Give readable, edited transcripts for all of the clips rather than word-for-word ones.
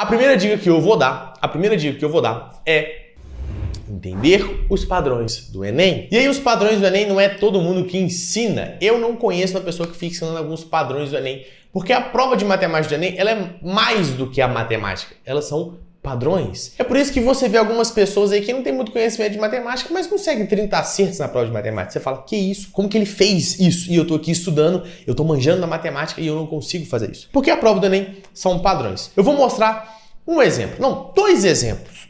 A primeira dica que eu vou dar é entender os padrões do Enem. E aí os padrões do Enem não é todo mundo que ensina. Eu não conheço uma pessoa que fica ensinando alguns padrões do Enem, porque a prova de matemática do Enem, ela é mais do que a matemática. Elas são padrões. É por isso que você vê algumas pessoas aí que não tem muito conhecimento de matemática, mas conseguem 30 acertos na prova de matemática. Você fala, que isso? Como que ele fez isso? E eu tô aqui estudando, eu tô manjando da matemática e eu não consigo fazer isso. Porque a prova do Enem são padrões. Eu vou mostrar um exemplo. Não, dois exemplos.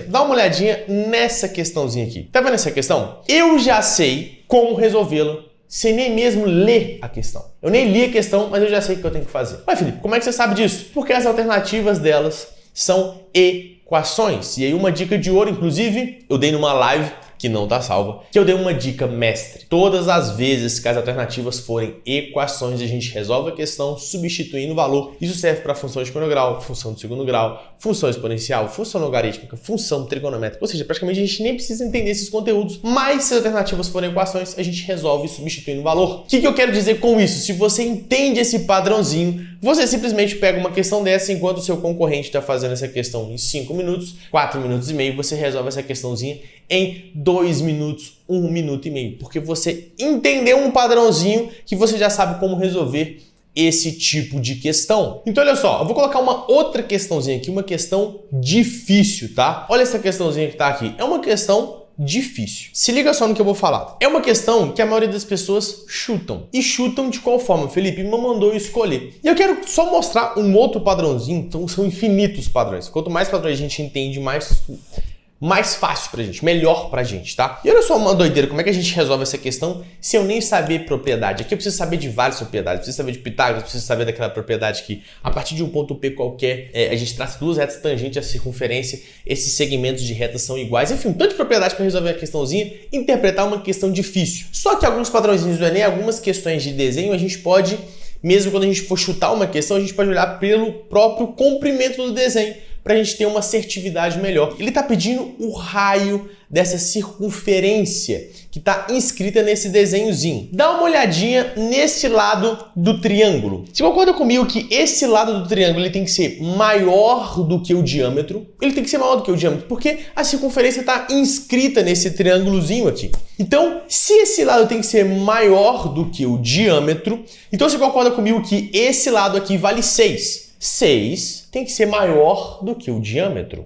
Dá uma olhadinha nessa questãozinha aqui. Tá vendo essa questão? Eu já sei como resolvê-la sem nem mesmo ler a questão. Eu nem li a questão, mas eu já sei o que eu tenho que fazer. Mas, Felipe, como é que você sabe disso? Porque as alternativas delas são equações. E aí uma dica de ouro, inclusive, eu dei numa live que não tá salva, que eu dei uma dica mestre. Todas as vezes que as alternativas forem equações, a gente resolve a questão substituindo o valor. Isso serve para função de primeiro grau, função de segundo grau, função exponencial, função logarítmica, função trigonométrica. Ou seja, praticamente a gente nem precisa entender esses conteúdos, mas se as alternativas forem equações, a gente resolve substituindo o valor. O que eu quero dizer com isso? Se você entende esse padrãozinho, você simplesmente pega uma questão dessa enquanto o seu concorrente está fazendo essa questão em 5 minutos, 4 minutos e meio, você resolve essa questãozinha em 2 minutos, 1 minuto e meio, porque você entendeu um padrãozinho que você já sabe como resolver esse tipo de questão. Então olha só, eu vou colocar uma outra questãozinha aqui, uma questão difícil, tá? Olha essa questãozinha que tá aqui, é uma questão difícil. Se liga só no que eu vou falar. É uma questão que a maioria das pessoas chutam. E chutam de qual forma? Felipe me mandou eu escolher. E eu quero só mostrar um outro padrãozinho, então são infinitos padrões. Quanto mais padrões a gente entende, mais fácil pra gente, melhor pra gente, tá? E olha só uma doideira, como é que a gente resolve essa questão se eu nem saber propriedade? Aqui eu preciso saber de várias propriedades, preciso saber de Pitágoras, preciso saber daquela propriedade que a partir de um ponto P qualquer, a gente traça duas retas tangentes à circunferência, esses segmentos de retas são iguais, enfim, um tanto de propriedade para resolver a questãozinha, interpretar uma questão difícil. Só que alguns padrõezinhos do Enem, algumas questões de desenho, a gente pode, mesmo quando a gente for chutar uma questão, a gente pode olhar pelo próprio comprimento do desenho, para a gente ter uma assertividade melhor. Ele está pedindo o raio dessa circunferência que está inscrita nesse desenhozinho. Dá uma olhadinha nesse lado do triângulo. Você concorda comigo que esse lado do triângulo ele tem que ser maior do que o diâmetro? Ele tem que ser maior do que o diâmetro, porque a circunferência está inscrita nesse triângulozinho aqui. Então, se esse lado tem que ser maior do que o diâmetro, então você concorda comigo que esse lado aqui vale 6. 6 tem que ser maior do que o diâmetro.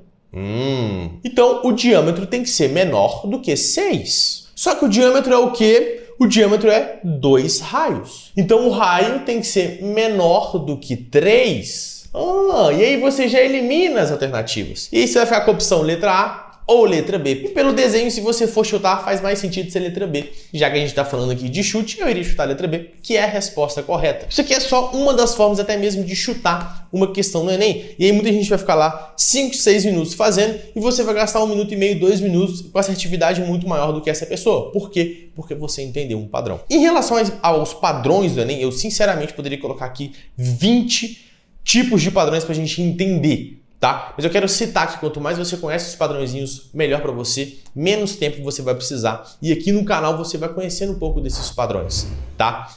Então, o diâmetro tem que ser menor do que 6. Só que o diâmetro é o quê? O diâmetro é 2 raios. Então, o raio tem que ser menor do que 3. E aí você já elimina as alternativas. E aí você vai ficar com a opção letra A ou letra B. E pelo desenho, se você for chutar, faz mais sentido ser letra B. Já que a gente está falando aqui de chute, eu iria chutar a letra B, que é a resposta correta. Isso aqui é só uma das formas até mesmo de chutar uma questão no Enem. E aí muita gente vai ficar lá 5, 6 minutos fazendo e você vai gastar 1 minuto e meio, 2 minutos com assertividade muito maior do que essa pessoa. Por quê? Porque você entendeu um padrão. Em relação aos padrões do Enem, eu sinceramente poderia colocar aqui 20 tipos de padrões para a gente entender. Tá? Mas eu quero citar que quanto mais você conhece os padrõezinhos, melhor para você, menos tempo você vai precisar. E aqui no canal você vai conhecendo um pouco desses padrões, tá?